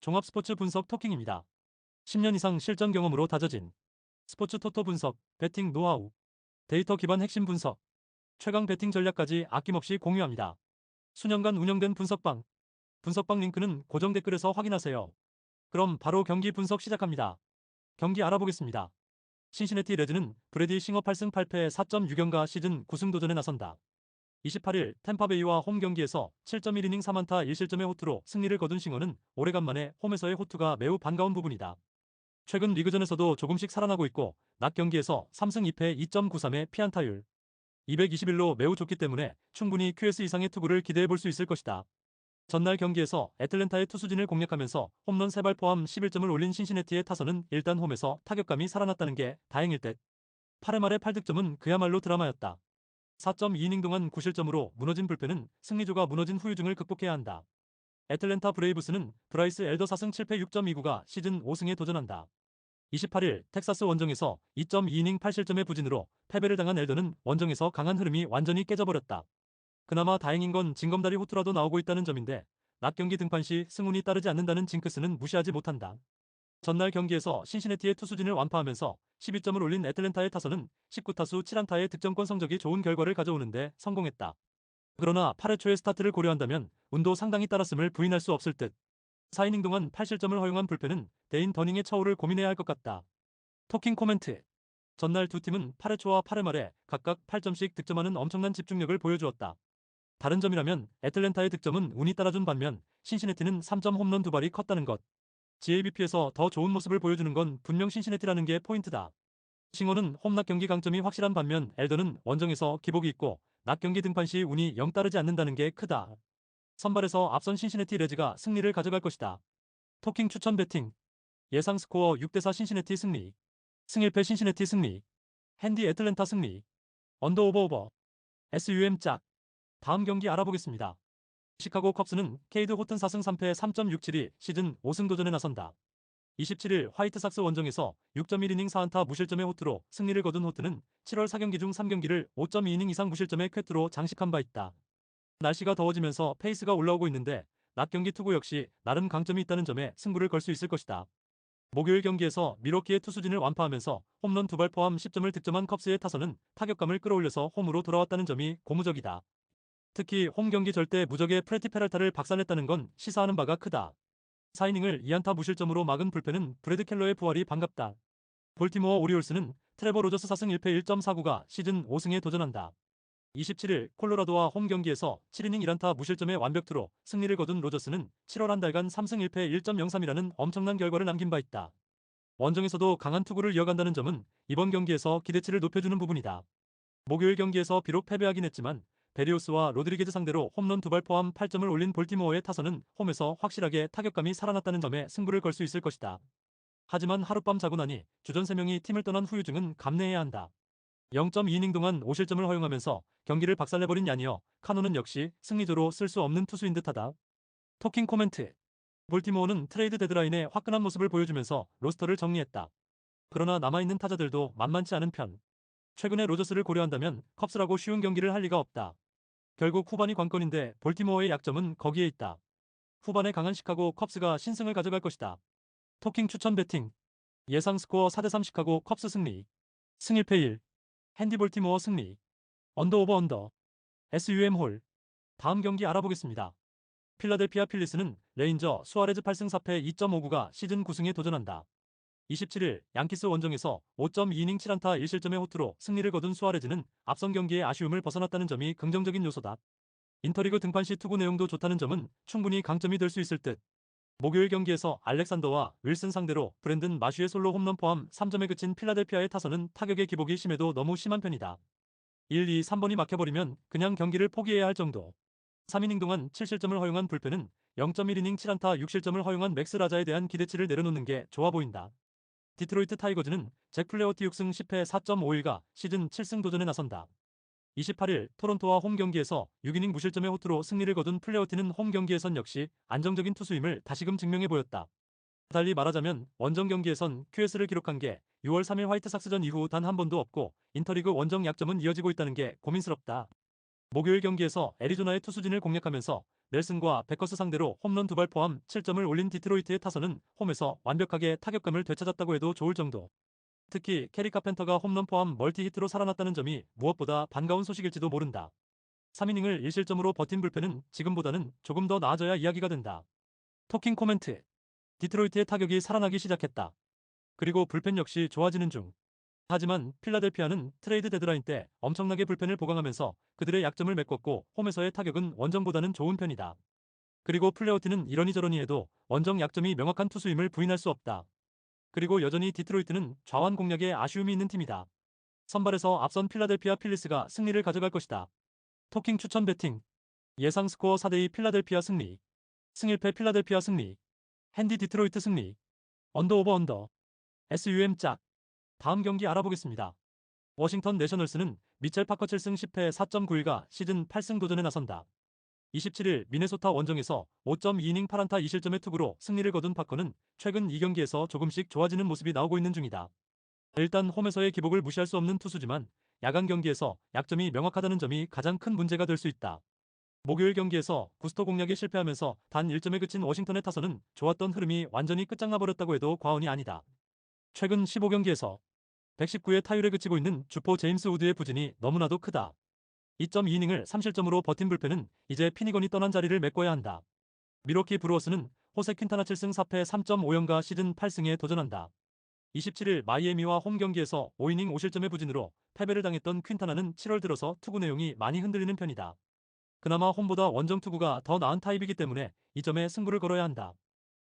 종합스포츠 분석 토킹입니다. 10년 이상 실전 경험으로 다져진 스포츠 토토 분석, 배팅 노하우, 데이터 기반 핵심 분석, 최강 배팅 전략까지 아낌없이 공유합니다. 수년간 운영된 분석방 링크는 고정 댓글에서 확인하세요. 그럼 바로 경기 분석 시작합니다. 경기 알아보겠습니다. 신시내티 레즈는 브래디 싱어 8승 8패 4.6연가 시즌 9승 도전에 나선다. 28일 템파베이와 홈 경기에서 7.1이닝 3안타 1실점의 호투로 승리를 거둔 싱어는 오래간만에 홈에서의 호투가 매우 반가운 부분이다. 최근 리그전에서도 조금씩 살아나고 있고 낮 경기에서 3승 2패 2.93의 피안타율 221로 매우 좋기 때문에 충분히 QS 이상의 투구를 기대해 볼 수 있을 것이다. 전날 경기에서 애틀랜타의 투수진을 공략하면서 홈런 3발 포함 11점을 올린 신시내티의 타선은 일단 홈에서 타격감이 살아났다는 게 다행일 듯. 8회 말의 8득점은 그야말로 드라마였다. 4.2이닝 동안 9실점으로 무너진 불펜은 승리조가 무너진 후유증을 극복해야 한다. 애틀랜타 브레이브스는 브라이스 엘더 4승 7패 6.29가 시즌 5승에 도전한다. 28일 텍사스 원정에서 2.2이닝 8실점의 부진으로 패배를 당한 엘더는 원정에서 강한 흐름이 완전히 깨져버렸다. 그나마 다행인 건 징검다리 호투라도 나오고 있다는 점인데 낮 경기 등판 시 승운이 따르지 않는다는 징크스는 무시하지 못한다. 전날 경기에서 신시내티의 투수진을 완파하면서 12점을 올린 애틀랜타의 타선은 19타수 7안타의 득점권 성적이 좋은 결과를 가져오는데 성공했다. 그러나 8회 초의 스타트를 고려한다면 운도 상당히 따랐음을 부인할 수 없을 듯. 4이닝 동안 8실점을 허용한 불펜은 데인 더닝의 처우를 고민해야 할 것 같다. 토킹 코멘트. 전날 두 팀은 8회 초와 8회 말에 각각 8점씩 득점하는 엄청난 집중력을 보여주었다. 다른 점이라면 애틀랜타의 득점은 운이 따라준 반면 신시내티는 3점 홈런 2발이 컸다는 것. GABP에서 더 좋은 모습을 보여주는 건 분명 신시내티라는 게 포인트다. 싱어는 홈낮 경기 강점이 확실한 반면 엘더는 원정에서 기복이 있고 낮 경기 등판 시 운이 영 따르지 않는다는 게 크다. 선발에서 앞선 신시내티 레즈가 승리를 가져갈 것이다. 토킹 추천 배팅. 예상 스코어 6대4 신시내티 승리. 승 1패 신시내티 승리. 핸디 애틀랜타 승리. 언더 오버. SUM 짝. 다음 경기 알아보겠습니다. 시카고 컵스는 케이드 호튼 4승 3패 3.67이 시즌 5승 도전에 나선다. 27일 화이트삭스 원정에서 6.1이닝 4안타 무실점의 호투로 승리를 거둔 호트는 7월 4경기 중 3경기를 5.2이닝 이상 무실점의 쾌투로 장식한 바 있다. 날씨가 더워지면서 페이스가 올라오고 있는데 낮 경기 투구 역시 나름 강점이 있다는 점에 승부를 걸 수 있을 것이다. 목요일 경기에서 미러키의 투수진을 완파하면서 홈런 2발 포함 10점을 득점한 컵스의 타선은 타격감을 끌어올려서 홈으로 돌아왔다는 점이 고무적이다. 특히 홈 경기 절대 무적의 프레티 페랄타를 박살냈다는 건 시사하는 바가 크다. 4이닝을 2안타 무실점으로 막은 불펜은 브래드 켈러의 부활이 반갑다. 볼티모어 오리올스는 트레버 로저스 4승 1패 1.49가 시즌 5승에 도전한다. 27일 콜로라도와 홈 경기에서 7이닝 1안타 무실점의 완벽투로 승리를 거둔 로저스는 7월 한 달간 3승 1패 1.03이라는 엄청난 결과를 남긴 바 있다. 원정에서도 강한 투구를 이어간다는 점은 이번 경기에서 기대치를 높여주는 부분이다. 목요일 경기에서 비록 패배하긴 했지만 베리오스와 로드리게즈 상대로 홈런 2발 포함 8점을 올린 볼티모어의 타선은 홈에서 확실하게 타격감이 살아났다는 점에 승부를 걸 수 있을 것이다. 하지만 하룻밤 자고 나니 주전 3명이 팀을 떠난 후유증은 감내해야 한다. 0.2이닝 동안 5실점을 허용하면서 경기를 박살내버린 야니어 카노는 역시 승리조로 쓸 수 없는 투수인 듯하다. 토킹 코멘트. 볼티모어는 트레이드 데드라인에 화끈한 모습을 보여주면서 로스터를 정리했다. 그러나 남아있는 타자들도 만만치 않은 편. 최근에 로저스를 고려한다면 컵스라고 쉬운 경기를 할 리가 없다. 결국 후반이 관건인데 볼티모어의 약점은 거기에 있다. 후반에 강한 시카고 컵스가 신승을 가져갈 것이다. 토킹 추천 배팅. 예상 스코어 4대3 시카고 컵스 승리. 승 1패 1. 핸디 볼티모어 승리. 언더 오버 언더. SUM 홀. 다음 경기 알아보겠습니다. 필라델피아 필리스는 레인저 수아레즈 8승 4패 2.59가 시즌 9승에 도전한다. 27일 양키스 원정에서 5.2이닝 7안타 1실점의 호투로 승리를 거둔 수아레즈는 앞선 경기에 아쉬움을 벗어났다는 점이 긍정적인 요소다. 인터리그 등판 시 투구 내용도 좋다는 점은 충분히 강점이 될 수 있을 듯. 목요일 경기에서 알렉산더와 윌슨 상대로 브랜든 마슈의 솔로 홈런 포함 3점에 그친 필라델피아의 타선은 타격의 기복이 심해도 너무 심한 편이다. 1, 2, 3번이 막혀버리면 그냥 경기를 포기해야 할 정도. 3이닝 동안 7실점을 허용한 불펜은 0.1이닝 7안타 6실점을 허용한 맥스 라자에 대한 기대치를 내려놓는 게 좋아 보인다. 디트로이트 타이거즈는 잭 플레어티 6승 10패 4.51가 시즌 7승 도전에 나선다. 28일 토론토와 홈 경기에서 6이닝 무실점의 호투로 승리를 거둔 플레어티는 홈 경기에선 역시 안정적인 투수임을 다시금 증명해 보였다. 달리 말하자면 원정 경기에선 QS를 기록한 게 6월 3일 화이트삭스전 이후 단 한 번도 없고 인터리그 원정 약점은 이어지고 있다는 게 고민스럽다. 목요일 경기에서 애리조나의 투수진을 공략하면서 넬슨과 베커스 상대로 홈런 2발 포함 7점을 올린 디트로이트의 타선은 홈에서 완벽하게 타격감을 되찾았다고 해도 좋을 정도. 특히 캐리 카펜터가 홈런 포함 멀티히트로 살아났다는 점이 무엇보다 반가운 소식일지도 모른다. 3이닝을 1실점으로 버틴 불펜은 지금보다는 조금 더 나아져야 이야기가 된다. 토킹 코멘트. 디트로이트의 타격이 살아나기 시작했다. 그리고 불펜 역시 좋아지는 중. 하지만 필라델피아는 트레이드 데드라인 때 엄청나게 불펜을 보강하면서 그들의 약점을 메꿨고 홈에서의 타격은 원정보다는 좋은 편이다. 그리고 플레어티는 이러니저러니 해도 원정 약점이 명확한 투수임을 부인할 수 없다. 그리고 여전히 디트로이트는 좌완 공략에 아쉬움이 있는 팀이다. 선발에서 앞선 필라델피아 필리스가 승리를 가져갈 것이다. 토킹 추천 배팅. 예상 스코어 4대2 필라델피아 승리. 승일패 필라델피아 승리. 핸디 디트로이트 승리. 언더 오버 언더. SUM 짝. 다음 경기 알아보겠습니다. 워싱턴 내셔널스는 미첼 파커 7승 10패 4.91가 시즌 8승 도전에 나선다. 27일 미네소타 원정에서 5.2이닝 8안타 2실점의 투구로 승리를 거둔 파커는 최근 2경기에서 조금씩 좋아지는 모습이 나오고 있는 중이다. 일단 홈에서의 기복을 무시할 수 없는 투수지만 야간 경기에서 약점이 명확하다는 점이 가장 큰 문제가 될 수 있다. 목요일 경기에서 구스토 공략에 실패하면서 단 1점에 그친 워싱턴의 타선은 좋았던 흐름이 완전히 끝장나버렸다고 해도 과언이 아니다. 최근 15경기에서 119의 타율에 그치고 있는 주포 제임스 우드의 부진이 너무나도 크다. 2.2이닝을 3실점으로 버틴 불펜은 이제 피니건이 떠난 자리를 메꿔야 한다. 미러키 브루어스는 호세 퀸타나 7승 4패 3.5연가 시즌 8승에 도전한다. 27일 마이애미와 홈 경기에서 5이닝 5실점의 부진으로 패배를 당했던 퀸타나는 7월 들어서 투구 내용이 많이 흔들리는 편이다. 그나마 홈보다 원정 투구가 더 나은 타입이기 때문에 이 점에 승부를 걸어야 한다.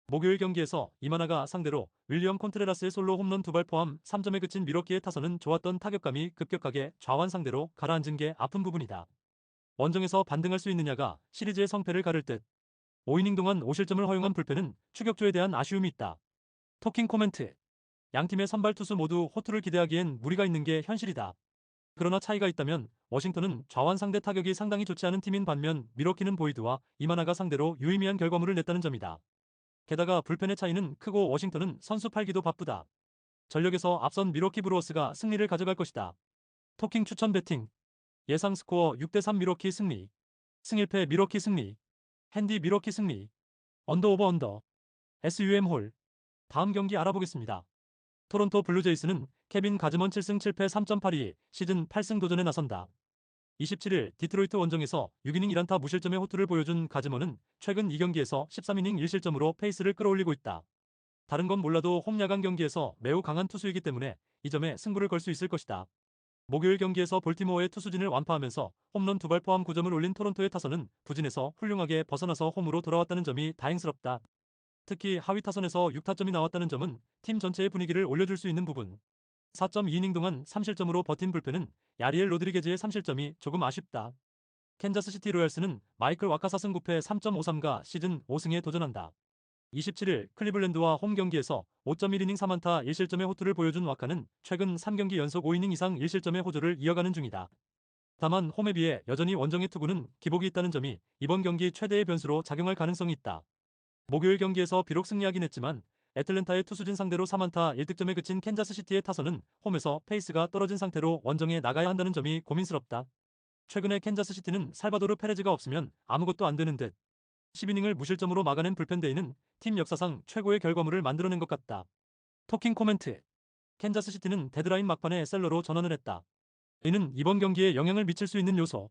목요일 경기에서 이마나가 상대로 윌리엄 콘트레라스의 솔로 홈런 2발 포함 3점에 그친 미러키의 타선은 좋았던 타격감이 급격하게 좌완 상대로 가라앉은 게 아픈 부분이다. 원정에서 반등할 수 있느냐가 시리즈의 성패를 가를 듯. 5이닝 동안 5실점을 허용한 불펜은 추격조에 대한 아쉬움이 있다. 토킹 코멘트. 양팀의 선발 투수 모두 호투를 기대하기엔 무리가 있는 게 현실이다. 그러나 차이가 있다면 워싱턴은 좌완 상대 타격이 상당히 좋지 않은 팀인 반면 미러키는 보이드와 이마나가 상대로 유의미한 결과물을 냈다는 점이다. 게다가 불펜의 차이는 크고 워싱턴은 선수 팔기도 바쁘다. 전력에서 앞선 미러키 브루어스가 승리를 가져갈 것이다. 토킹 추천 배팅. 예상 스코어 6대3 미러키 승리. 승일패 미러키 승리. 핸디 미러키 승리. 언더 오버 언더. SUM 홀. 다음 경기 알아보겠습니다. 토론토 블루제이스는 케빈 가즈먼 7승 7패 3.82 시즌 8승 도전에 나선다. 27일 디트로이트 원정에서 6이닝 1안타 무실점의 호투를 보여준 가즈먼은 최근 2경기에서 13이닝 1실점으로 페이스를 끌어올리고 있다. 다른 건 몰라도 홈 야간 경기에서 매우 강한 투수이기 때문에 이 점에 승부를 걸 수 있을 것이다. 목요일 경기에서 볼티모어의 투수진을 완파하면서 홈런 2발 포함 9점을 올린 토론토의 타선은 부진에서 훌륭하게 벗어나서 홈으로 돌아왔다는 점이 다행스럽다. 특히 하위 타선에서 6타점이 나왔다는 점은 팀 전체의 분위기를 올려줄 수 있는 부분. 4.2이닝 동안 3실점으로 버틴 불펜은 야리엘 로드리게즈의 3실점이 조금 아쉽다. 캔자스시티 로얄스는 마이클 와카 4승 9패 3.53가 시즌 5승에 도전한다. 27일 클리블랜드와 홈 경기에서 5.1이닝 3안타 1실점의 호투를 보여준 와카는 최근 3경기 연속 5이닝 이상 1실점의 호조를 이어가는 중이다. 다만 홈에 비해 여전히 원정의 투구는 기복이 있다는 점이 이번 경기 최대의 변수로 작용할 가능성이 있다. 목요일 경기에서 비록 승리하긴 했지만 애틀랜타의 투수진 상대로 3안타 1득점에 그친 캔자스시티의 타선은 홈에서 페이스가 떨어진 상태로 원정에 나가야 한다는 점이 고민스럽다. 최근에 캔자스시티는 살바도르 페레즈가 없으면 아무것도 안 되는 듯. 10이닝을 무실점으로 막아낸 불펜데이는 팀 역사상 최고의 결과물을 만들어낸 것 같다. 토킹 코멘트. 캔자스시티는 데드라인 막판에 셀러로 전환을 했다. 이는 이번 경기에 영향을 미칠 수 있는 요소.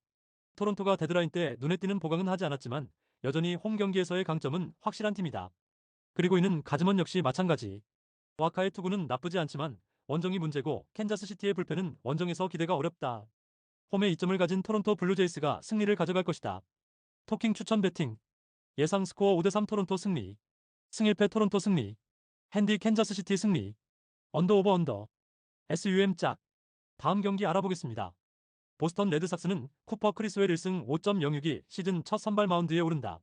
토론토가 데드라인 때 눈에 띄는 보강은 하지 않았지만 여전히 홈 경기에서의 강점은 확실한 팀이다. 그리고 이는 가즈먼 역시 마찬가지. 와카의 투구는 나쁘지 않지만 원정이 문제고 캔자스시티의 불펜은 원정에서 기대가 어렵다. 홈에 이점을 가진 토론토 블루제이스가 승리를 가져갈 것이다. 토킹 추천 배팅. 예상 스코어 5대3 토론토 승리. 승일패 토론토 승리. 핸디 캔자스시티 승리. 언더 오버 언더. SUM 짝. 다음 경기 알아보겠습니다. 보스턴 레드삭스는 쿠퍼 크리스웰 1승 5.06이 시즌 첫 선발 마운드에 오른다.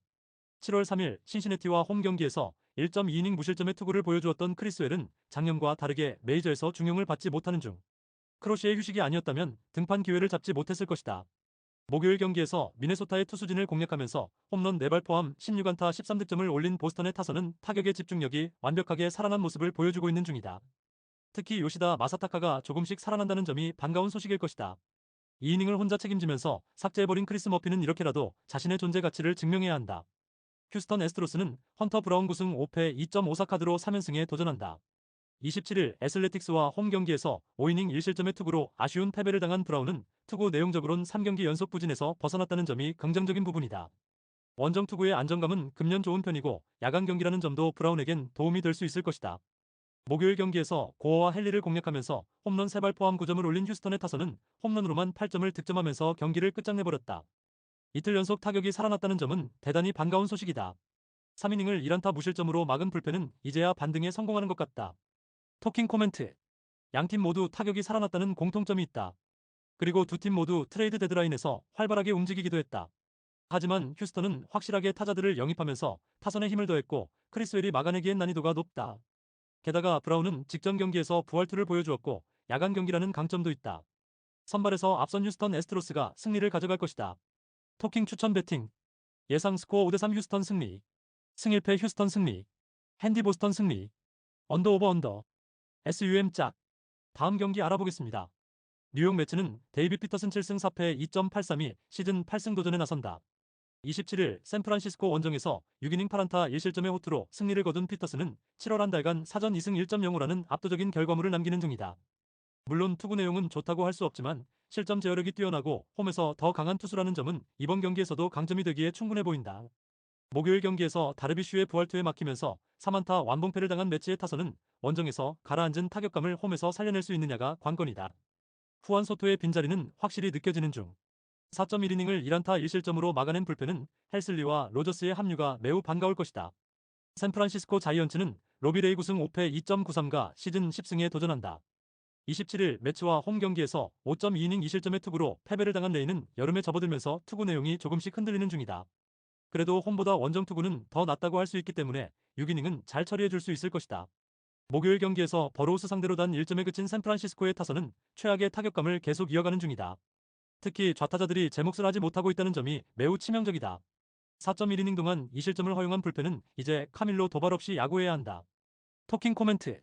7월 3일 신시내티와 홈 경기에서 1.2이닝 무실점의 투구를 보여주었던 크리스웰은 작년과 다르게 메이저에서 중용을 받지 못하는 중. 크로시의 휴식이 아니었다면 등판 기회를 잡지 못했을 것이다. 목요일 경기에서 미네소타의 투수진을 공략하면서 홈런 4발 포함 16안타 13득점을 올린 보스턴의 타선은 타격의 집중력이 완벽하게 살아난 모습을 보여주고 있는 중이다. 특히 요시다 마사타카가 조금씩 살아난다는 점이 반가운 소식일 것이다. 2이닝을 혼자 책임지면서 삭제해버린 크리스 머피는 이렇게라도 자신의 존재 가치를 증명해야 한다. 휴스턴 애스트로스는 헌터 브라운 9승 5패 2.54 카드로 3연승에 도전한다. 27일 애슬레틱스와 홈 경기에서 5이닝 1실점의 투구로 아쉬운 패배를 당한 브라운은 투구 내용적으론 3경기 연속 부진에서 벗어났다는 점이 긍정적인 부분이다. 원정 투구의 안정감은 금년 좋은 편이고 야간 경기라는 점도 브라운에겐 도움이 될 수 있을 것이다. 목요일 경기에서 고어와 헨리를 공략하면서 홈런 3발 포함 9점을 올린 휴스턴의 타선은 홈런으로만 8점을 득점하면서 경기를 끝장내버렸다. 이틀 연속 타격이 살아났다는 점은 대단히 반가운 소식이다. 3이닝을 1안타 무실점으로 막은 불펜은 이제야 반등에 성공하는 것 같다. 토킹 코멘트. 양팀 모두 타격이 살아났다는 공통점이 있다. 그리고 두 팀 모두 트레이드 데드라인에서 활발하게 움직이기도 했다. 하지만 휴스턴은 확실하게 타자들을 영입하면서 타선에 힘을 더했고 크리스웰이 막아내기엔 난이도가 높다. 게다가 브라운은 직전 경기에서 부활투를 보여주었고 야간 경기라는 강점도 있다. 선발에서 앞선 휴스턴 애스트로스가 승리를 가져갈 것이다. 토킹 추천 배팅. 예상 스코어 5대3 휴스턴 승리. 승일패 휴스턴 승리. 핸디 보스턴 승리. 언더 오버 언더. SUM 짝. 다음 경기 알아보겠습니다. 뉴욕 매츠는 데이빗 피터슨 7승 4패 2.832 시즌 8승 도전에 나선다. 27일 샌프란시스코 원정에서 6이닝 8안타 1실점의 호투로 승리를 거둔 피터슨은 7월 한 달간 사전 2승 1.05라는 압도적인 결과물을 남기는 중이다. 물론 투구 내용은 좋다고 할 수 없지만 실점 제어력이 뛰어나고 홈에서 더 강한 투수라는 점은 이번 경기에서도 강점이 되기에 충분해 보인다. 목요일 경기에서 다르비슈의 부활투에 막히면서 3안타 완봉패를 당한 매치의 타선은 원정에서 가라앉은 타격감을 홈에서 살려낼 수 있느냐가 관건이다. 후안 소토의 빈자리는 확실히 느껴지는 중. 4.1이닝을 1안타 1실점으로 막아낸 불펜은 헬슬리와 로저스의 합류가 매우 반가울 것이다. 샌프란시스코 자이언츠는 로비레이 9승 5패 2.93가 시즌 10승에 도전한다. 27일 매치와 홈 경기에서 5.2이닝 2실점의 투구로 패배를 당한 레이는 여름에 접어들면서 투구 내용이 조금씩 흔들리는 중이다. 그래도 홈보다 원정 투구는 더 낫다고 할 수 있기 때문에 6이닝은 잘 처리해 줄 수 있을 것이다. 목요일 경기에서 버로우스 상대로 단 1점에 그친 샌프란시스코의 타선은 최악의 타격감을 계속 이어가는 중이다. 특히 좌타자들이 제 몫을 하지 못하고 있다는 점이 매우 치명적이다. 4.1이닝 동안 2실점을 허용한 불펜은 이제 카밀로 도발 없이 야구해야 한다. 토킹 코멘트.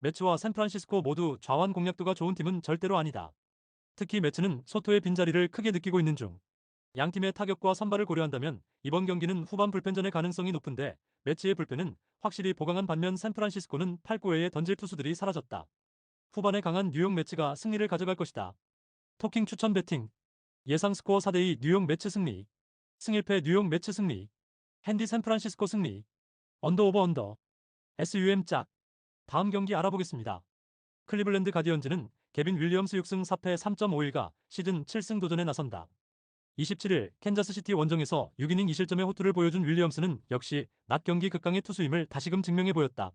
매츠와 샌프란시스코 모두 좌완 공략도가 좋은 팀은 절대로 아니다. 특히 매츠는 소토의 빈자리를 크게 느끼고 있는 중. 양팀의 타격과 선발을 고려한다면 이번 경기는 후반 불펜전의 가능성이 높은데 매치의 불펜은 확실히 보강한 반면 샌프란시스코는 8구회에 던질 투수들이 사라졌다. 후반에 강한 뉴욕 매치가 승리를 가져갈 것이다. 토킹 추천 배팅. 예상 스코어 4대2 뉴욕 매치 승리. 승일패 뉴욕 매치 승리. 핸디 샌프란시스코 승리. 언더 오버 언더. SUM 짝. 다음 경기 알아보겠습니다. 클리블랜드 가디언즈는 개빈 윌리엄스 6승 4패 3.51가 시즌 7승 도전에 나선다. 27일 캔자스시티 원정에서 6이닝 2실점의 호투를 보여준 윌리엄스는 역시 낮 경기 극강의 투수임을 다시금 증명해 보였다.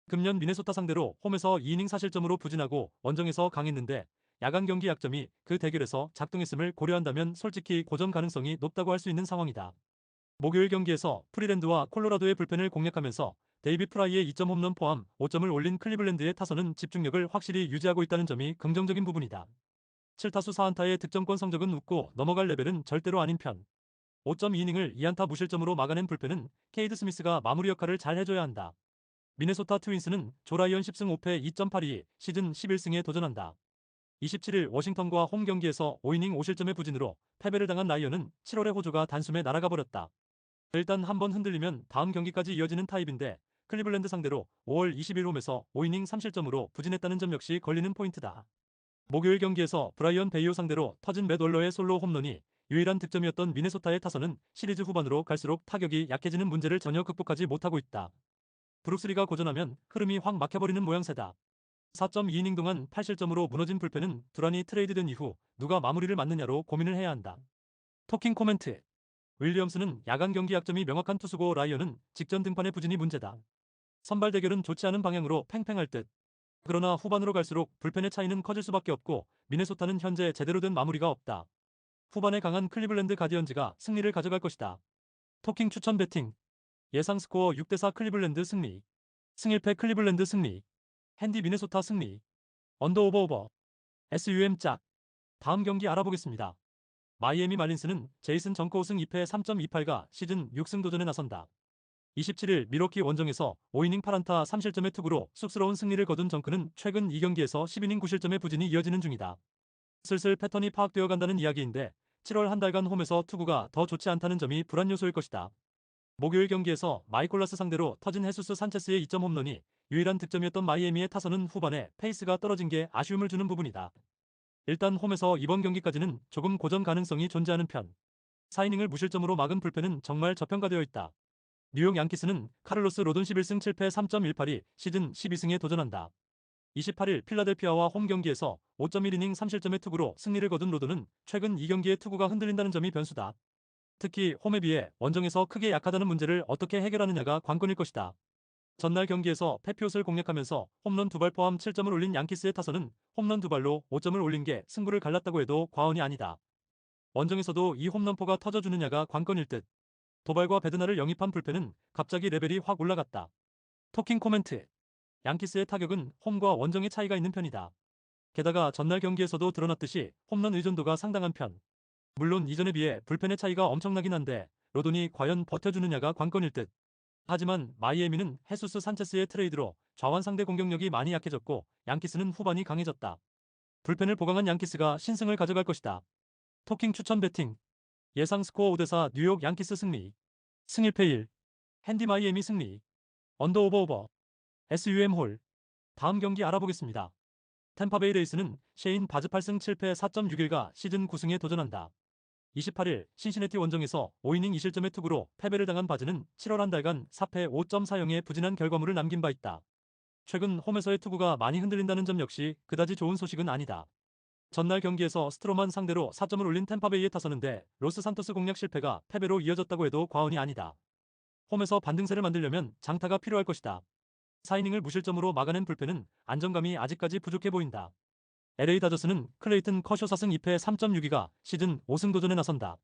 금년 미네소타 상대로 홈에서 2이닝 4실점으로 부진하고 원정에서 강했는데 야간 경기 약점이 그 대결에서 작동했음을 고려한다면 솔직히 고전 가능성이 높다고 할 수 있는 상황이다. 목요일 경기에서 프리랜드와 콜로라도의 불펜을 공략하면서 데이빗 프라이의 2점 홈런 포함 5점을 올린 클리블랜드의 타선은 집중력을 확실히 유지하고 있다는 점이 긍정적인 부분이다. 7타수 4안타의 득점권 성적은 웃고 넘어갈 레벨은 절대로 아닌 편. 5.2이닝을 2안타 무실점으로 막아낸 불펜은 케이드 스미스가 마무리 역할을 잘 해줘야 한다. 미네소타 트윈스는 조라이언 10승 5패 2.82 시즌 11승에 도전한다. 27일 워싱턴과 홈 경기에서 5이닝 5실점의 부진으로 패배를 당한 라이언은 7월의 호조가 단숨에 날아가 버렸다. 일단 한번 흔들리면 다음 경기까지 이어지는 타입인데 클리블랜드 상대로 5월 20일 홈에서 5이닝 3실점으로 부진했다는 점 역시 걸리는 포인트다. 목요일 경기에서 브라이언 베이오 상대로 터진 맷 월러의 솔로 홈런이 유일한 득점이었던 미네소타의 타선은 시리즈 후반으로 갈수록 타격이 약해지는 문제를 전혀 극복하지 못하고 있다. 브룩스리가 고전하면 흐름이 확 막혀버리는 모양새다. 4.2이닝 동안 8실점으로 무너진 불펜은 두란이 트레이드된 이후 누가 마무리를 맡느냐로 고민을 해야 한다. 토킹 코멘트. 윌리엄스는 야간 경기 약점이 명확한 투수고 라이언은 직전 등판의 부진이 문제다. 선발 대결은 좋지 않은 방향으로 팽팽할 듯. 그러나 후반으로 갈수록 불펜의 차이는 커질 수밖에 없고 미네소타는 현재 제대로 된 마무리가 없다. 후반에 강한 클리블랜드 가디언즈가 승리를 가져갈 것이다. 토킹 추천 배팅. 예상 스코어 6대4 클리블랜드 승리. 승일패 클리블랜드 승리. 핸디 미네소타 승리. 언더 오버 오버. SUM 짝. 다음 경기 알아보겠습니다. 마이애미 말린스는 제이슨 정코 우승 2패 3.28가 시즌 6승 도전에 나선다. 27일 미러키 원정에서 5이닝 8안타 3실점의 투구로 쑥스러운 승리를 거둔 정크는 최근 2경기에서 10이닝 9실점의 부진이 이어지는 중이다. 슬슬 패턴이 파악되어 간다는 이야기인데 7월 한 달간 홈에서 투구가 더 좋지 않다는 점이 불안 요소일 것이다. 목요일 경기에서 마이콜라스 상대로 터진 헤수스 산체스의 2점 홈런이 유일한 득점이었던 마이애미의 타선은 후반에 페이스가 떨어진 게 아쉬움을 주는 부분이다. 일단 홈에서 이번 경기까지는 조금 고전 가능성이 존재하는 편. 4이닝을 무실점으로 막은 불펜은 정말 저평가되어 있다. 뉴욕 양키스는 카를로스 로돈 11승 7패 3.18이 시즌 12승에 도전한다. 28일 필라델피아와 홈 경기에서 5.1이닝 3실점의 투구로 승리를 거둔 로돈은 최근 2경기의 투구가 흔들린다는 점이 변수다. 특히 홈에 비해 원정에서 크게 약하다는 문제를 어떻게 해결하느냐가 관건일 것이다. 전날 경기에서 페피옷을 공략하면서 홈런 2발 포함 7점을 올린 양키스의 타선은 홈런 2발로 5점을 올린 게 승부를 갈랐다고 해도 과언이 아니다. 원정에서도 이 홈런포가 터져주느냐가 관건일 듯. 도발과 베드나를 영입한 불펜은 갑자기 레벨이 확 올라갔다. 토킹 코멘트. 양키스의 타격은 홈과 원정의 차이가 있는 편이다. 게다가 전날 경기에서도 드러났듯이 홈런 의존도가 상당한 편. 물론 이전에 비해 불펜의 차이가 엄청나긴 한데 로돈이 과연 버텨주느냐가 관건일 듯. 하지만 마이애미는 헤수스 산체스의 트레이드로 좌완 상대 공격력이 많이 약해졌고 양키스는 후반이 강해졌다. 불펜을 보강한 양키스가 신승을 가져갈 것이다. 토킹 추천 배팅. 예상 스코어 5대4 뉴욕 양키스 승리. 승일패 1. 핸디 마이애미 승리. 언더 오버. SUM 홀. 다음 경기 알아보겠습니다. 템파베이 레이스는 셰인 바즈 8승 7패 4.61가 시즌 9승에 도전한다. 28일 신시내티 원정에서 5이닝 2실점의 투구로 패배를 당한 바즈는 7월 한 달간 4패 5.40의 부진한 결과물을 남긴 바 있다. 최근 홈에서의 투구가 많이 흔들린다는 점 역시 그다지 좋은 소식은 아니다. 전날 경기에서 스트로만 상대로 4점을 올린 템파베이에 타서는데 로스 산토스 공략 실패가 패배로 이어졌다고 해도 과언이 아니다. 홈에서 반등세를 만들려면 장타가 필요할 것이다. 4이닝을 무실점으로 막아낸 불펜은 안정감이 아직까지 부족해 보인다. LA 다저스는 클레이튼 커쇼 4승 2패 3.62가 시즌 5승 도전에 나선다.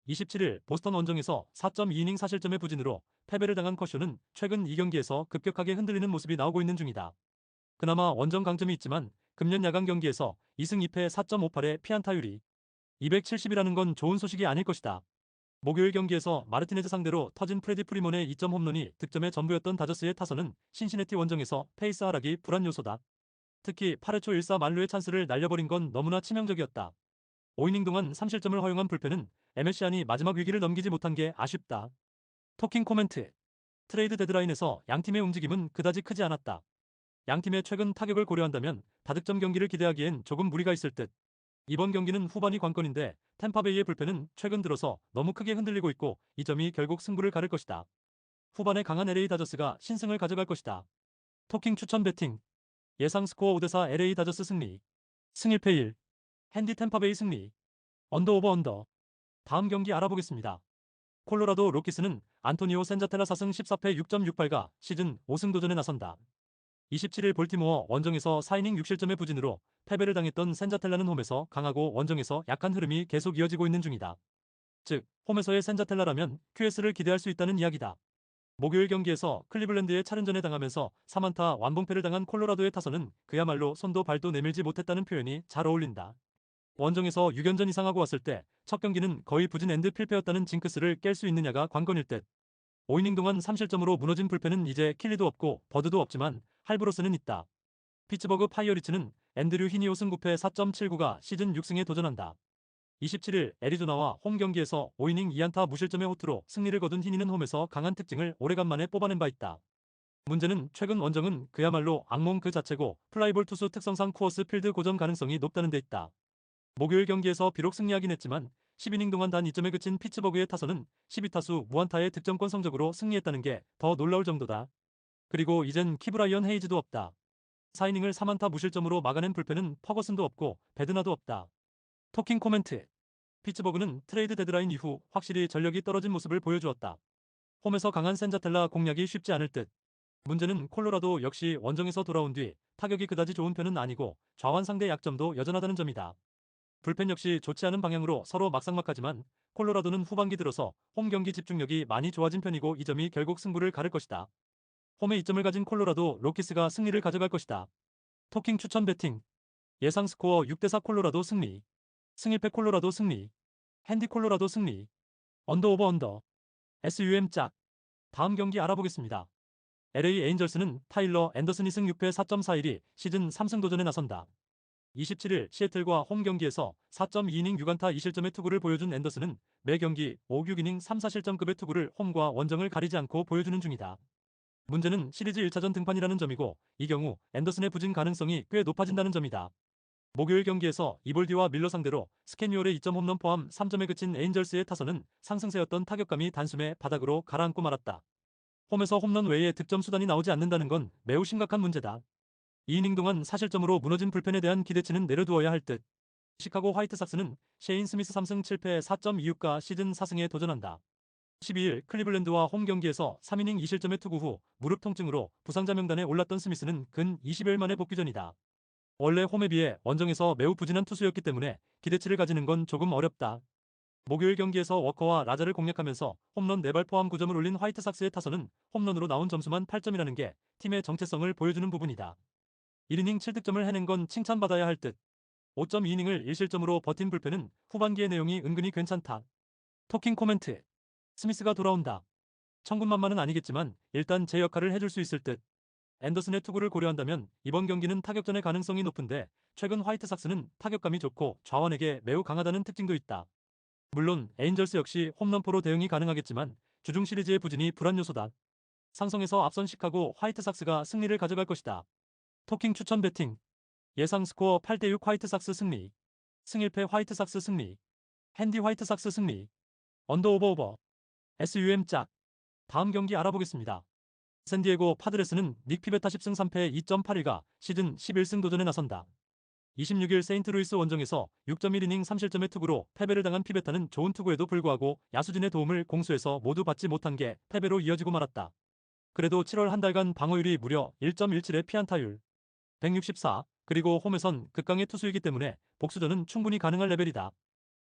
27일 보스턴 원정에서 4.2이닝 4실점의 부진으로 패배를 당한 커쇼는 최근 2경기에서 급격하게 흔들리는 모습이 나오고 있는 중이다. 그나마 원정 강점이 있지만 금년 야간 경기에서 2승 2패 4.58의 피안타율이 270이라는 건 좋은 소식이 아닐 것이다. 목요일 경기에서 마르티네즈 상대로 터진 프레디 프리몬의 2점 홈런이 득점의 전부였던 다저스의 타선은 신시내티 원정에서 페이스 하락이 불안 요소다. 특히 8회 초 1사 만루의 찬스를 날려버린 건 너무나 치명적이었다. 5이닝 동안 3실점을 허용한 불펜은 에메시안이 마지막 위기를 넘기지 못한 게 아쉽다. 토킹 코멘트. 트레이드 데드라인에서 양팀의 움직임은 그다지 크지 않았다. 양팀의 최근 타격을 고려한다면 다득점 경기를 기대하기엔 조금 무리가 있을 듯. 이번 경기는 후반이 관건인데 템파베이의 불펜은 최근 들어서 너무 크게 흔들리고 있고 이 점이 결국 승부를 가를 것이다. 후반에 강한 LA 다저스가 신승을 가져갈 것이다. 토킹 추천 배팅. 예상 스코어 5대4 LA 다저스 승리. 승일패 1. 핸디 템파베이 승리. 언더 오버 언더. 다음 경기 알아보겠습니다. 콜로라도 로키스는 안토니오 센자텔라 4승 14패 6.68가 시즌 5승 도전에 나선다. 27일 볼티모어 원정에서 4이닝 6실점의 부진으로 패배를 당했던 센자텔라는 홈에서 강하고 원정에서 약한 흐름이 계속 이어지고 있는 중이다. 즉, 홈에서의 센자텔라라면 QS를 기대할 수 있다는 이야기다. 목요일 경기에서 클리블랜드의 차른전에 당하면서 3안타 완봉패를 당한 콜로라도의 타선은 그야말로 손도 발도 내밀지 못했다는 표현이 잘 어울린다. 원정에서 6연전 이상하고 왔을 때 첫 경기는 거의 부진 엔드 필패였다는 징크스를 깰 수 있느냐가 관건일 듯. 5이닝 동안 3실점으로 무너진 불펜은 이제 킬리도 없고 버드도 없지만 할브로스는 있다. 피츠버그 파이어리츠는 앤드류 히니오승 9패 4.79가 시즌 6승에 도전한다. 27일 애리조나와 홈 경기에서 5이닝 2안타 무실점의 호투로 승리를 거둔 히니는 홈에서 강한 특징을 오래간만에 뽑아낸 바 있다. 문제는 최근 원정은 그야말로 악몽 그 자체고 플라이볼 투수 특성상 코어스 필드 고정 가능성이 높다는 데 있다. 목요일 경기에서 비록 승리하긴 했지만 10이닝 동안 단 2점에 그친 피츠버그의 타선은 12타수 무안타의 득점권 성적으로 승리했다는 게 더 놀라울 정도다. 그리고 이젠 키브라이언 헤이즈도 없다. 4이닝을 3안타 무실점으로 막아낸 불펜은 퍼거슨도 없고 베드나도 없다. 토킹 코멘트. 피츠버그는 트레이드 데드라인 이후 확실히 전력이 떨어진 모습을 보여주었다. 홈에서 강한 센자텔라 공략이 쉽지 않을 듯. 문제는 콜로라도 역시 원정에서 돌아온 뒤 타격이 그다지 좋은 편은 아니고 좌완 상대 약점도 여전하다는 점이다. 불펜 역시 좋지 않은 방향으로 서로 막상막하지만 콜로라도는 후반기 들어서 홈 경기 집중력이 많이 좋아진 편이고 이 점이 결국 승부를 가를 것이다. 홈에 이점을 가진 콜로라도 로키스가 승리를 가져갈 것이다. 토킹 추천 배팅. 예상 스코어 6대4 콜로라도 승리. 승일패 콜로라도 승리. 핸디 콜로라도 승리. 언더 오버 언더. SUM 짝. 다음 경기 알아보겠습니다. LA 에인절스는 타일러 앤더슨 2승 6패 4.41이 시즌 3승 도전에 나선다. 27일 시애틀과 홈 경기에서 4.2이닝 6안타 2실점의 투구를 보여준 앤더슨은 매 경기 5, 6이닝 3, 4실점급의 투구를 홈과 원정을 가리지 않고 보여주는 중이다. 문제는 시리즈 1차전 등판이라는 점이고, 이 경우 앤더슨의 부진 가능성이 꽤 높아진다는 점이다. 목요일 경기에서 이볼디와 밀러 상대로 스캐뉴얼의 2점 홈런 포함 3점에 그친 에인절스의 타선은 상승세였던 타격감이 단숨에 바닥으로 가라앉고 말았다. 홈에서 홈런 외에 득점 수단이 나오지 않는다는 건 매우 심각한 문제다. 2이닝 동안 사실점으로 무너진 불펜에 대한 기대치는 내려두어야 할 듯. 시카고 화이트삭스는 셰인 스미스 3승 7패 4.26가 시즌 4승에 도전한다. 12일 클리블랜드와 홈 경기에서 3이닝 2실점의 투구 후 무릎 통증으로 부상자 명단에 올랐던 스미스는 근 20일 만에 복귀 전이다. 원래 홈에 비해 원정에서 매우 부진한 투수였기 때문에 기대치를 가지는 건 조금 어렵다. 목요일 경기에서 워커와 라자를 공략하면서 홈런 4발 포함 9점을 올린 화이트삭스의 타선은 홈런으로 나온 점수만 8점이라는 게 팀의 정체성을 보여주는 부분이다. 1이닝 7득점을 해낸 건 칭찬받아야 할 듯. 5.2이닝을 1실점으로 버틴 불펜은 후반기의 내용이 은근히 괜찮다. 토킹 코멘트. 스미스가 돌아온다. 천군만마는 아니겠지만 일단 제 역할을 해줄 수 있을 듯. 앤더슨의 투구를 고려한다면 이번 경기는 타격전의 가능성이 높은데, 최근 화이트삭스는 타격감이 좋고 좌완에게 매우 강하다는 특징도 있다. 물론 에인절스 역시 홈런포로 대응이 가능하겠지만 주중 시리즈의 부진이 불안 요소다. 상성에서 앞선 시카고 화이트삭스가 승리를 가져갈 것이다. 토킹 추천 배팅. 예상 스코어 8대6 화이트삭스 승리. 승1패 화이트삭스 승리. 핸디 화이트삭스 승리. 언더 오버 오버. SUM 짝. 다음 경기 알아보겠습니다. 샌디에고 파드레스는 닉 피베타 10승 3패 2.81가 시즌 11승 도전에 나선다. 26일 세인트루이스 원정에서 6.1이닝 3실점의 투구로 패배를 당한 피베타는 좋은 투구에도 불구하고 야수진의 도움을 공수에서 모두 받지 못한 게 패배로 이어지고 말았다. 그래도 7월 한 달간 방어율이 무려 1.17의 피안타율, 164, 그리고 홈에선 극강의 투수이기 때문에 복수전은 충분히 가능할 레벨이다.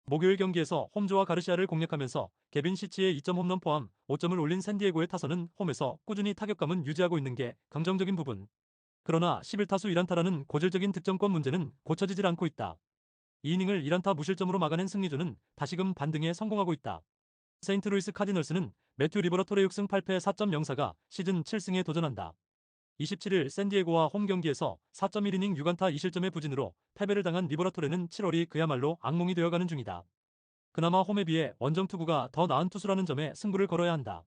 목요일 경기에서 홈조와 가르시아를 공략하면서 개빈 시치의 2점 홈런 포함 5점을 올린 샌디에고의 타선은 홈에서 꾸준히 타격감은 유지하고 있는 게 긍정적인 부분. 그러나 11타수 1안타라는 고질적인 득점권 문제는 고쳐지질 않고 있다. 2이닝을 1안타 무실점으로 막아낸 승리조는 다시금 반등에 성공하고 있다. 세인트루이스 카디널스는 매튜 리버러토의 6승 8패 4.04가 시즌 7승에 도전한다. 27일 샌디에고와 홈 경기에서 4.1이닝 6안타 2실점의 부진으로 패배를 당한 리버라토레는 7월이 그야말로 악몽이 되어가는 중이다. 그나마 홈에 비해 원정 투구가 더 나은 투수라는 점에 승부를 걸어야 한다.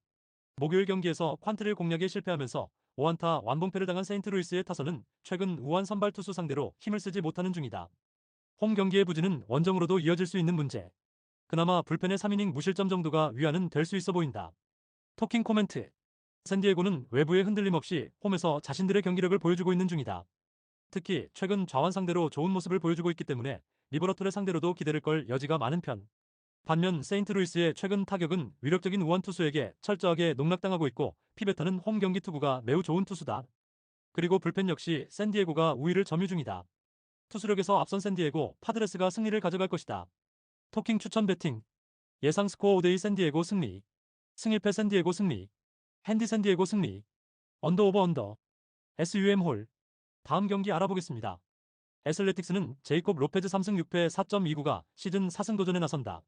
목요일 경기에서 퀀트를 공략에 실패하면서 5안타 완봉패를 당한 세인트루이스의 타선은 최근 우한 선발 투수 상대로 힘을 쓰지 못하는 중이다. 홈 경기의 부진은 원정으로도 이어질 수 있는 문제. 그나마 불펜의 3이닝 무실점 정도가 위안은 될 수 있어 보인다. 토킹 코멘트. 샌디에고는 외부의 흔들림 없이 홈에서 자신들의 경기력을 보여주고 있는 중이다. 특히 최근 좌완 상대로 좋은 모습을 보여주고 있기 때문에 리버러톨의 상대로도 기대를 걸 여지가 많은 편. 반면 세인트루이스의 최근 타격은 위력적인 우완 투수에게 철저하게 농락당하고 있고, 피베타는 홈 경기 투구가 매우 좋은 투수다. 그리고 불펜 역시 샌디에고가 우위를 점유 중이다. 투수력에서 앞선 샌디에고 파드레스가 승리를 가져갈 것이다. 토킹 추천 배팅. 예상 스코어 5대2 샌디에고 승리. 승1패 샌디에고 승리. 핸디 샌디에고 승리. 언더 오버 언더. SUM 홀. 다음 경기 알아보겠습니다. 애슬레틱스는 제이콥 로페즈 3승 6패 4.29가 시즌 4승 도전에 나선다.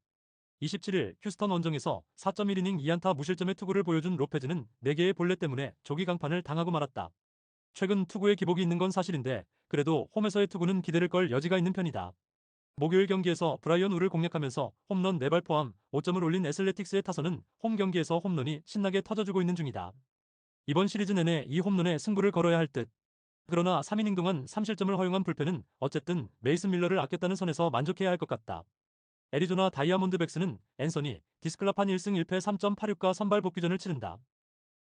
27일 휴스턴 원정에서 4.1이닝 2안타 무실점의 투구를 보여준 로페즈는 4개의 볼넷 때문에 조기 강판을 당하고 말았다. 최근 투구에 기복이 있는 건 사실인데 그래도 홈에서의 투구는 기대를 걸 여지가 있는 편이다. 목요일 경기에서 브라이언 우를 공략하면서 홈런 4발 포함 5점을 올린 애슬레틱스의 타선은 홈 경기에서 홈런이 신나게 터져주고 있는 중이다. 이번 시리즈 내내 이 홈런에 승부를 걸어야 할 듯. 그러나 3이닝 동안 3실점을 허용한 불펜은 어쨌든 메이슨 밀러를 아꼈다는 선에서 만족해야 할 것 같다. 애리조나 다이아몬드백스는 앤서니 디스클라판 1승 1패 3.86가 선발 복귀전을 치른다.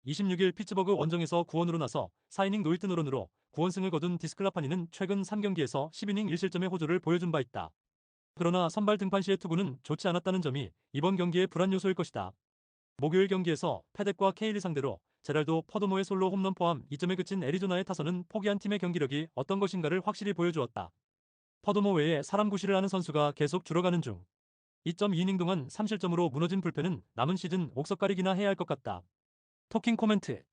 26일 피츠버그 원정에서 구원으로 나서 4이닝 노히트 노런으로 9원승을 거둔 디스클라파니는 최근 3경기에서 10이닝 1실점의 호조를 보여준 바 있다. 그러나 선발 등판 시의 투구는 좋지 않았다는 점이 이번 경기의 불안 요소일 것이다. 목요일 경기에서 패덱과 케일리 상대로 제랄도 퍼도모의 솔로 홈런 포함 2점에 그친 애리조나의 타선은 포기한 팀의 경기력이 어떤 것인가를 확실히 보여주었다. 퍼도모 외에 사람 구실을 하는 선수가 계속 줄어가는 중. 2.2이닝 동안 3실점으로 무너진 불펜은 남은 시즌 옥석가리기나 해야 할 것 같다. 토킹 코멘트.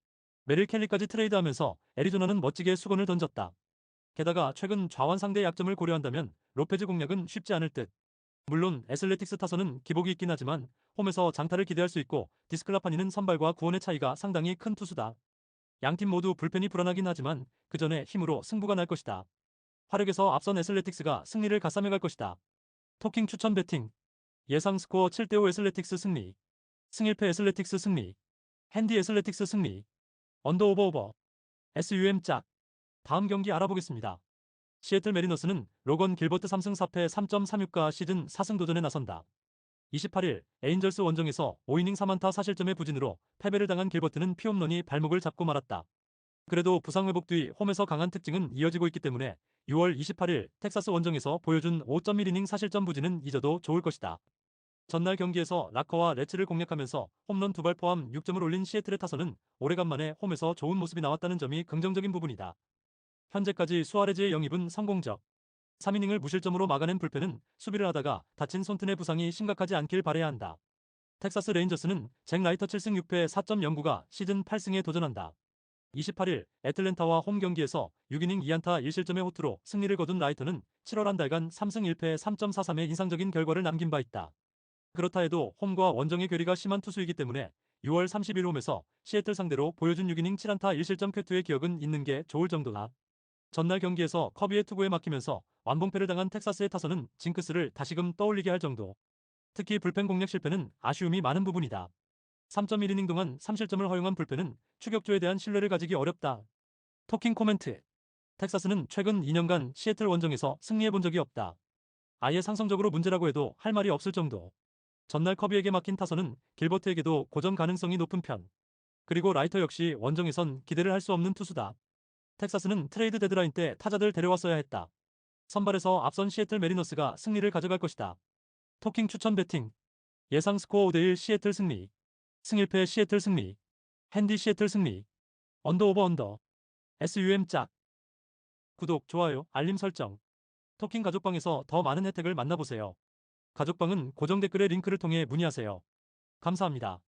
메릴 켈리까지 트레이드하면서 애리조나는 멋지게 수건을 던졌다. 게다가 최근 좌완 상대 약점을 고려한다면 로페즈 공략은 쉽지 않을 듯. 물론 애슬레틱스 타선은 기복이 있긴 하지만 홈에서 장타를 기대할 수 있고, 디스클라파니는 선발과 구원의 차이가 상당히 큰 투수다. 양팀 모두 불펜이 불안하긴 하지만 그 전에 힘으로 승부가 날 것이다. 화력에서 앞선 애슬레틱스가 승리를 가싸매갈 것이다. 토킹 추천 배팅. 예상 스코어 7대5 애슬레틱스 승리. 승일패 애슬레틱스 승리. 핸디 애슬레틱스 승리. 언더 오버 오버. SUM 짝. 다음 경기 알아보겠습니다. 시애틀 메리너스는 로건 길버트 3승 4패 3.36가 시즌 4승 도전에 나선다. 28일 에인절스 원정에서 5이닝 3안타 4실점의 부진으로 패배를 당한 길버트는 피홈런이 발목을 잡고 말았다. 그래도 부상 회복 뒤 홈에서 강한 특징은 이어지고 있기 때문에 6월 28일 텍사스 원정에서 보여준 5.1이닝 4실점 부진은 잊어도 좋을 것이다. 전날 경기에서 라커와 레츠를 공략하면서 홈런 2발 포함 6점을 올린 시애틀의 타선은 오래간만에 홈에서 좋은 모습이 나왔다는 점이 긍정적인 부분이다. 현재까지 수아레즈의 영입은 성공적. 3이닝을 무실점으로 막아낸 불펜은 수비를 하다가 다친 손튼의 부상이 심각하지 않길 바라야 한다. 텍사스 레인저스는 잭 라이터 7승 6패 4.09가 시즌 8승에 도전한다. 28일 애틀랜타와 홈 경기에서 6이닝 2안타 1실점의 호투로 승리를 거둔 라이터는 7월 한 달간 3승 1패 3.43의 인상적인 결과를 남긴 바 있다. 그렇다 해도 홈과 원정의 괴리가 심한 투수이기 때문에 6월 30일 홈에서 시애틀 상대로 보여준 6이닝 7안타 1실점 쾌투의 기억은 있는 게 좋을 정도다. 전날 경기에서 커비의 투구에 막히면서 완봉패를 당한 텍사스의 타선은 징크스를 다시금 떠올리게 할 정도. 특히 불펜 공략 실패는 아쉬움이 많은 부분이다. 3.1이닝 동안 3실점을 허용한 불펜은 추격조에 대한 신뢰를 가지기 어렵다. 토킹 코멘트. 텍사스는 최근 2년간 시애틀 원정에서 승리해본 적이 없다. 아예 상성적으로 문제라고 해도 할 말이 없을 정도. 전날 커비에게 막힌 타선은 길버트에게도 고전 가능성이 높은 편. 그리고 라이터 역시 원정에선 기대를 할 수 없는 투수다. 텍사스는 트레이드 데드라인 때 타자들 데려왔어야 했다. 선발에서 앞선 시애틀 메리너스가 승리를 가져갈 것이다. 토킹 추천 배팅. 예상 스코어 5대1 시애틀 승리. 승일패 시애틀 승리. 핸디 시애틀 승리. 언더 오버 언더. SUM 짝. 구독, 좋아요, 알림 설정. 토킹 가족방에서 더 많은 혜택을 만나보세요. 가족방은 고정 댓글의 링크를 통해 문의하세요. 감사합니다.